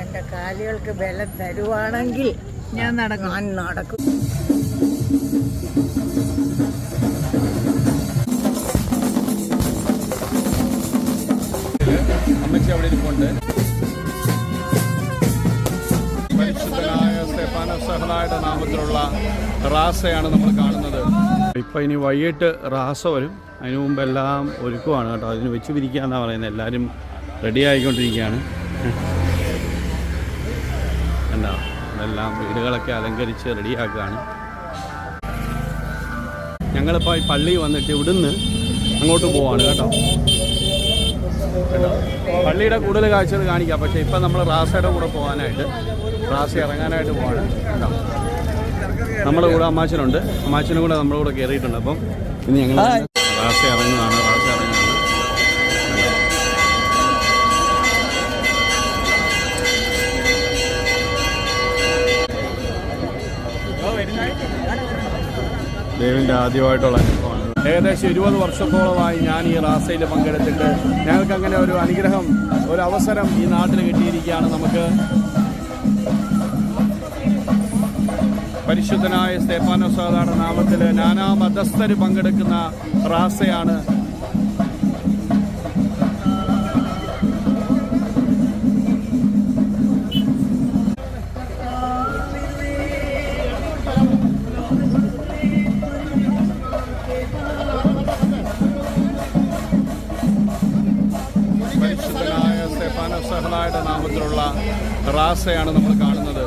എന്റെ കാലുകൾക്ക് ബലം തരുവാണെങ്കിൽ ഞാൻ നടക്കും. അമ്മച്ചി അവിടെ ഇരിപ്പുണ്ട്. പരിശുദ്ധനായ സ്തെഫാനോസ് സഹോദരന്റെ നാമത്തിലുള്ള റാസയാണ് നമ്മൾ കാണുന്നത്. ഇപ്പം ഇനി വൈകിട്ട് റാസ വരും. അതിനു മുമ്പ് എല്ലാം ഒരുക്കുവാണ് കേട്ടോ. അതിന് വെച്ച് പിരിക്കുകയെന്നാണ് പറയുന്നത്. എല്ലാവരും റെഡി ആയിക്കൊണ്ടിരിക്കുകയാണ്. എന്താ അതെല്ലാം വീടുകളൊക്കെ അലങ്കരിച്ച് റെഡിയാക്കുകയാണ്. ഞങ്ങളിപ്പോൾ ഈ പള്ളി വന്നിട്ട് ഇവിടുന്ന് അങ്ങോട്ട് പോവാണ് കേട്ടോ. പള്ളിയുടെ കൂടുതൽ കാഴ്ചകൾ കാണിക്കാം. പക്ഷേ ഇപ്പം നമ്മൾ റാസയുടെ കൂടെ പോകാനായിട്ട് റാസ ഇറങ്ങാനായിട്ട് പോവാണ് കേട്ടോ. നമ്മുടെ കൂടെ അമ്മാച്ചനുണ്ട്. അമ്മാച്ചനും കൂടെ നമ്മുടെ കൂടെ കയറിയിട്ടുണ്ട്. അപ്പം ഇനി ഞങ്ങൾ റാസ ഇറങ്ങുകയാണ്. ദേവിൻ്റെ ആദ്യമായിട്ടുള്ള അനുഭവമാണ്. ഏകദേശം 20 വർഷത്തോളമായി ഞാൻ ഈ റാസയിൽ പങ്കെടുത്തിട്ട് ഞങ്ങൾക്കങ്ങനെ ഒരു അനുഗ്രഹം, ഒരു അവസരം ഈ നാട്ടിൽ കിട്ടിയിരിക്കുകയാണ്. നമുക്ക് പരിശുദ്ധനായ സ്തെഫാനോസ് സഹോദരന്റെ നാമത്തിൽ നാനാ മതസ്ഥർ പങ്കെടുക്കുന്ന റാസയാണ്. പരിശുദ്ധനായ സ്തെഫാനോസ് സഹോദരന്റെ നാമത്തിലുള്ള റാസയാണ് നമ്മൾ കാണുന്നത്.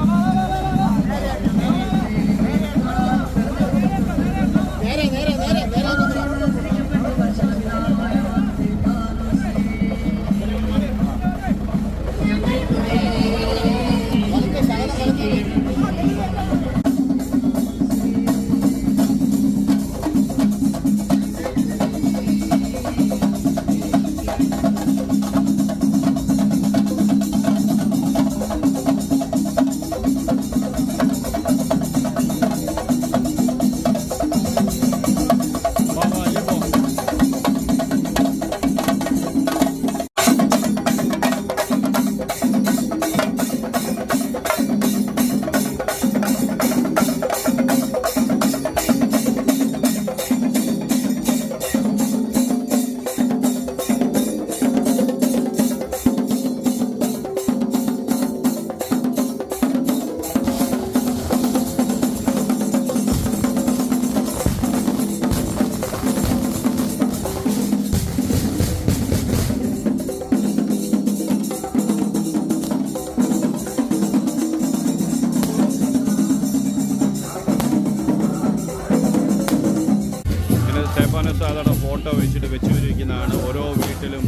സ്തെഫാനോസ് സഹോദരന്റെ ഫോട്ടോ വെച്ചിട്ട് വെച്ച് പിരിക്കുന്നതാണ്. ഓരോ വീട്ടിലും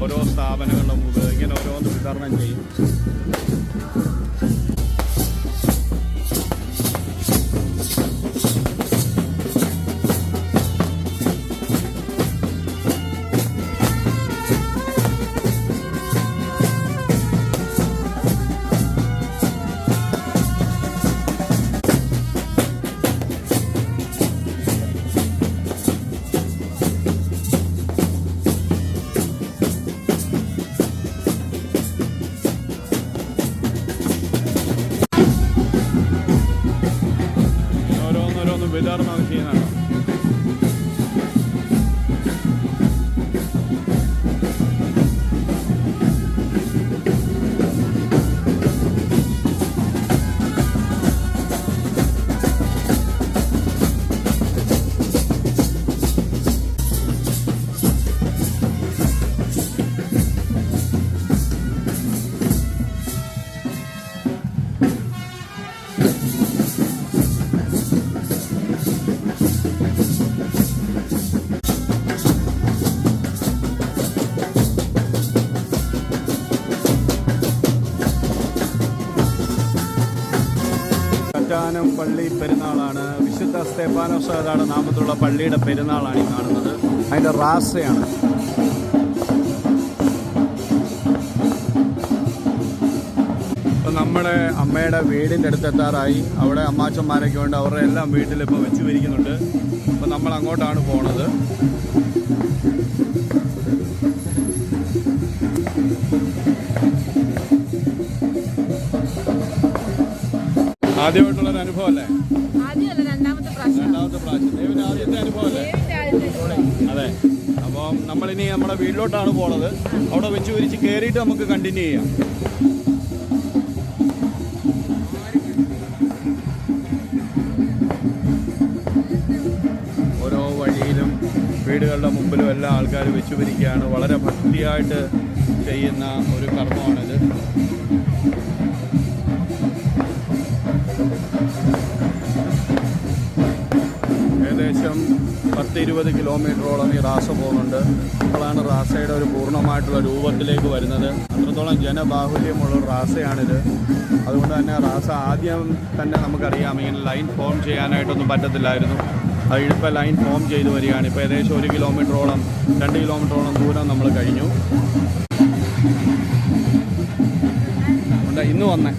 ഓരോ സ്ഥാപനങ്ങളുടെ മുമ്പ് ഇങ്ങനെ ഓരോന്ന് വിതരണം ചെയ്യും. വിതരണം ചെയ്യുന്നതാണ്. പള്ളി പെരുന്നാളാണ്. വിശുദ്ധ സ്തെഫാനോസ് സഹോദരന്റെ നാമത്തിലുള്ള പള്ളിയുടെ പെരുന്നാളാണ് ഈ കാണുന്നത്. അതിൻ്റെ റാസയാണ്. ഇപ്പം നമ്മുടെ അമ്മയുടെ വീടിൻ്റെ അടുത്തെത്താറായി. അവിടെ അമ്മാച്ചന്മാരൊക്കെ ഉണ്ട്. അവരുടെ എല്ലാം വീട്ടിലിപ്പോൾ വെച്ച് പിരിക്കുന്നുണ്ട്. അപ്പം നമ്മൾ അങ്ങോട്ടാണ് പോണത്. ആദ്യമായിട്ടുള്ളൊരു അനുഭവം അല്ലേ? രണ്ടാമത്തെ പ്രാവശ്യം. ദേവിൻ്റെ ആദ്യത്തെ അനുഭവം അല്ലേ? അതെ. അപ്പം നമ്മളിനി നമ്മുടെ വീട്ടിലോട്ടാണ് പോണത്. അവിടെ വെച്ച് വിരിച്ച് കയറിയിട്ട് നമുക്ക് കണ്ടിന്യൂ ചെയ്യാം. ഓരോ വഴിയിലും വീടുകളുടെ മുമ്പിലും എല്ലാ ആൾക്കാരും വെച്ച് വിരിക്കുകയാണ്. വളരെ ഭക്തിയായിട്ട് ചെയ്യുന്ന ഒരു കർമ്മമാണിത്. ഏകദേശം 10-20 കിലോമീറ്ററോളം ഈ റാസ പോകുന്നുണ്ട്. അപ്പോഴാണ് റാസയുടെ ഒരു പൂർണ്ണമായിട്ടുള്ള രൂപത്തിലേക്ക് വരുന്നത്. അത്രത്തോളം ജനബാഹുല്യമുള്ളൊരു റാസയാണിത്. അതുകൊണ്ട് തന്നെ റാസ ആദ്യം തന്നെ നമുക്കറിയാം ഇങ്ങനെ ലൈൻ ഫോം ചെയ്യാനായിട്ടൊന്നും പറ്റത്തില്ലായിരുന്നു. അത് ഇപ്പോൾ ലൈൻ ഫോം ചെയ്ത് വരികയാണ്. ഇപ്പോൾ ഏകദേശം 1 കിലോമീറ്ററോളം 2 കിലോമീറ്ററോളം ദൂരം നമ്മൾ കഴിഞ്ഞു. ഇന്ന് വന്നേ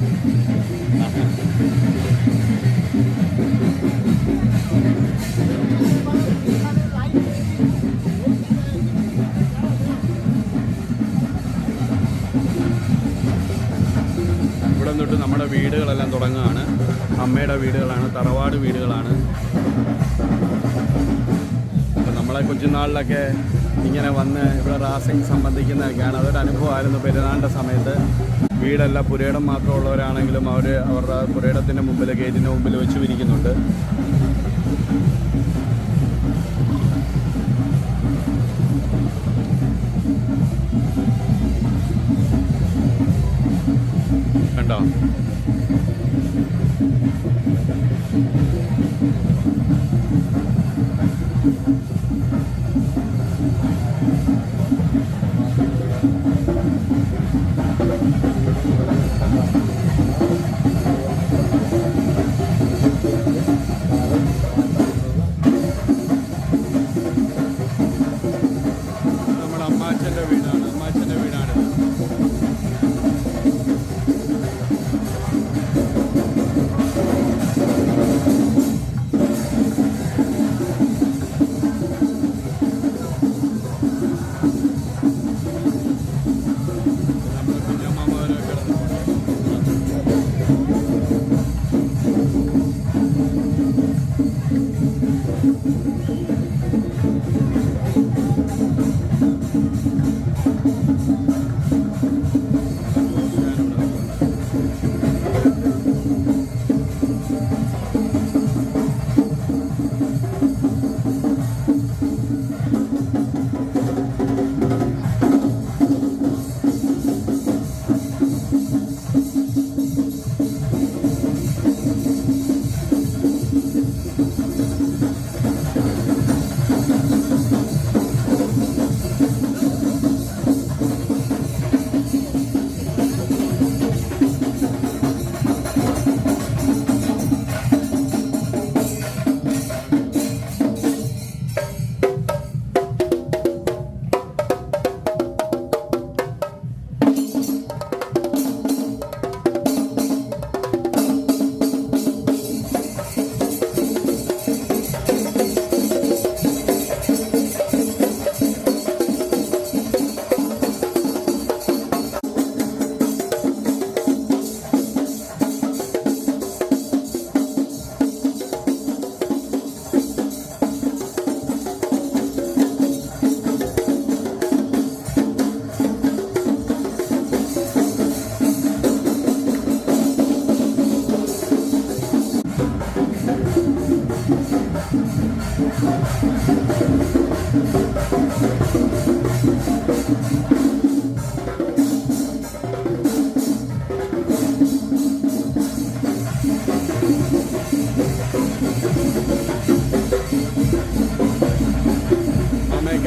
ഇവിടെ നിന്നിട്ട് നമ്മുടെ വീടുകളെല്ലാം തുടങ്ങുകയാണ്. അമ്മയുടെ വീടുകളാണ്, തറവാട് വീടുകളാണ്. നമ്മളെ കൊച്ചുനാളിലൊക്കെ ഇങ്ങനെ വന്ന് ഇവിടെ റാസിങ് സംബന്ധിക്കുന്നതൊക്കെയാണ്. അതൊരു അനുഭവമായിരുന്നു. പെരുന്നാളിൻ്റെ സമയത്ത് വീടല്ല പുരയിടം മാത്രമുള്ളവരാണെങ്കിലും അവരുടെ പുരയിടത്തിൻ്റെ മുമ്പിൽ, ഗേറ്റിൻ്റെ മുമ്പിൽ വെച്ച് വിരിക്കുന്നുണ്ട്. കണ്ടോ? നമ്മുടെ അമ്മാച്ചൻ്റെ വീടാണ്. അമ്മാച്ചൻ്റെ വീടാണ്.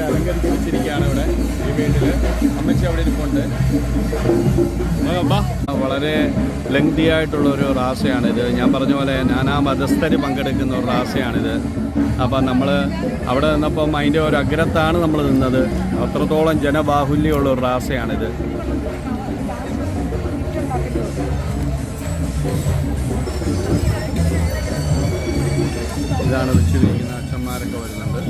അലങ്കരിച്ച് വെച്ചിരിക്കുകയാണ് ഇവിടെ ഈ വീട്ടിൽ. അമ്മച്ചി അവിടെ ഇരിപ്പുണ്ട്. വളരെ ലെങ്തി ആയിട്ടുള്ളൊരു റാസയാണിത്. ഞാൻ പറഞ്ഞ പോലെ നാനാ മതസ്ഥർ പങ്കെടുക്കുന്ന ഒരു റാസയാണിത്. അപ്പം നമ്മൾ അവിടെ നിന്നപ്പം അതിൻ്റെ ഒരു അഗ്രത്താണ് നമ്മൾ നിന്നത്. അത്രത്തോളം ജനബാഹുല്യമുള്ള ഒരു റാസയാണിത്. ഇതാണ് വെച്ചിരിക്കുന്ന അച്ഛന്മാരൊക്കെ വരുന്നുണ്ട്.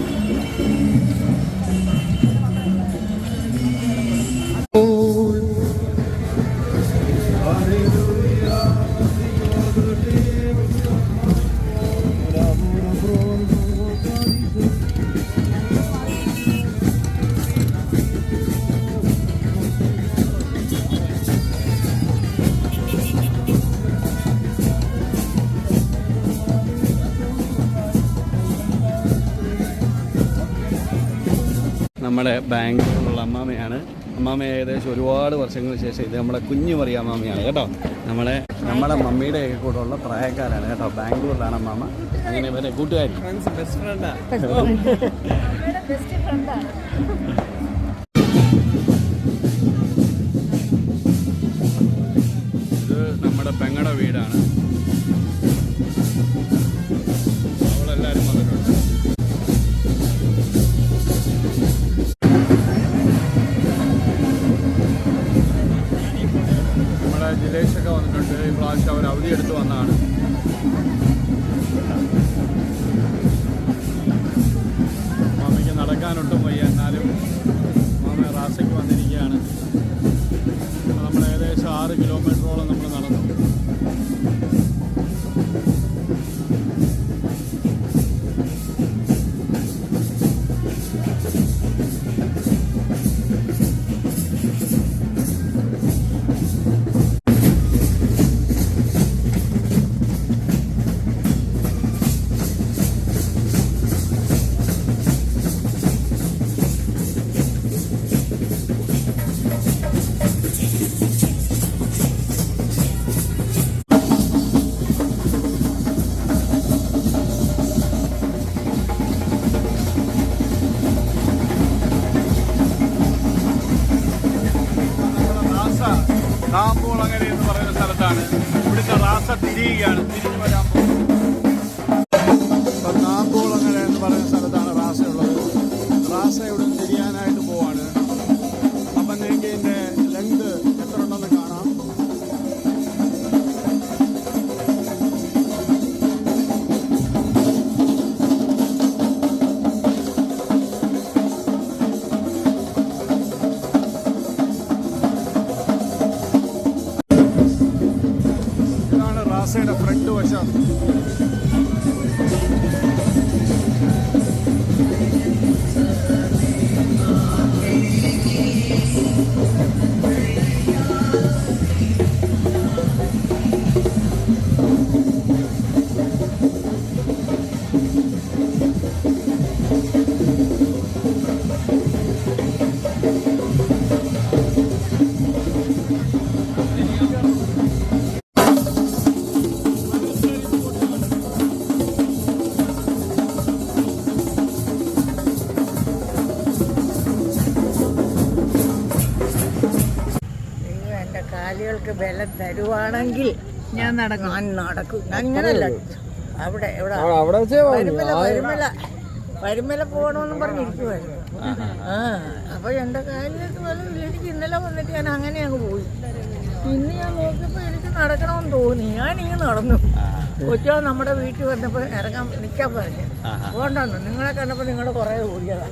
നമ്മുടെ ബാംഗ്ലൂരിലുള്ള അമ്മാമയാണ്. അമ്മാമ ഏകദേശം ഒരുപാട് വർഷങ്ങൾക്ക് ശേഷം ഇത് നമ്മുടെ കുഞ്ഞു മറിയ അമ്മാമയാണ് കേട്ടോ. നമ്മുടെ മമ്മിയുടെ ഒക്കെ കൂടെ ഉള്ള പ്രായക്കാരാണ് കേട്ടോ. ബാംഗ്ലൂരിലാണ് അമ്മാമ. അങ്ങനെ ഇവരെ കൂട്ടുകാരി ബെസ്റ്റ് ഫ്രണ്ടാണ്. ഇത് നമ്മുടെ പെങ്ങളുടെ വീടാണ്. അവളെല്ലാവരും വന്നിട്ടുണ്ട്. നമ്മുടെ ജിലേഷൊക്കെ വന്നിട്ടുണ്ട്. ഈ പ്രാവശ്യം അവർ അവധിയെടുത്ത് വന്നതാണ്. മാമയ്ക്ക് നടക്കാനൊട്ടും വയ്യ, എന്നാലും മാമ റാസയ്ക്ക് വന്നിരിക്കുകയാണ്. നമ്മൾ ഏകദേശം 6 കിലോമീറ്ററോളം നമ്മൾ നടന്നു. നാമ്പോളങ്ങര എന്ന് പറയുന്ന സ്ഥലത്താണ്. ഇവിടുത്തെ റാസ തിരിയുകയാണ്, തിരിഞ്ഞു വരാൻ പോകുന്നത്. നാമ്പോളങ്ങര എന്ന് പറയുന്ന സ്ഥലത്താണ് റാസ ഉള്ളത്. റാസ ഇവിടെ തിരിയാനായിട്ട് പോവാണ്. അപ്പം നിങ്ങൾക്ക് ഇതിൻ്റെ ലെങ്ത് എത്ര ഉണ്ടെന്ന് കാണാം. റാസയുടെ ഫ്രണ്ട് വശം. കാലുകൾക്ക് ബലം തരുവാണെങ്കിൽ ഞാൻ നടക്കും. അങ്ങനല്ല, അവിടെ പരുമല പോകണമെന്ന് പറഞ്ഞിരിക്കുമായിരുന്നു. അപ്പൊ എന്റെ കാലുകൾക്ക് ബലമില്ല. എനിക്ക് ഇന്നലെ വന്നിട്ട് ഞാൻ അങ്ങനെ അങ്ങ് പോയി. ഇന്ന് ഞാൻ നോക്കിയപ്പോ എനിക്ക് നടക്കണമെന്ന് തോന്നി. ഞാനിങ്ങനെ നടന്നു. കൊച്ചോ നമ്മുടെ വീട്ടിൽ വന്നപ്പോ നിൽക്കാൻ പറഞ്ഞു. പോകണ്ടെന്ന് നിങ്ങളെ കണ്ടപ്പോ നിങ്ങളുടെ കുറെ ഓടിയതാ.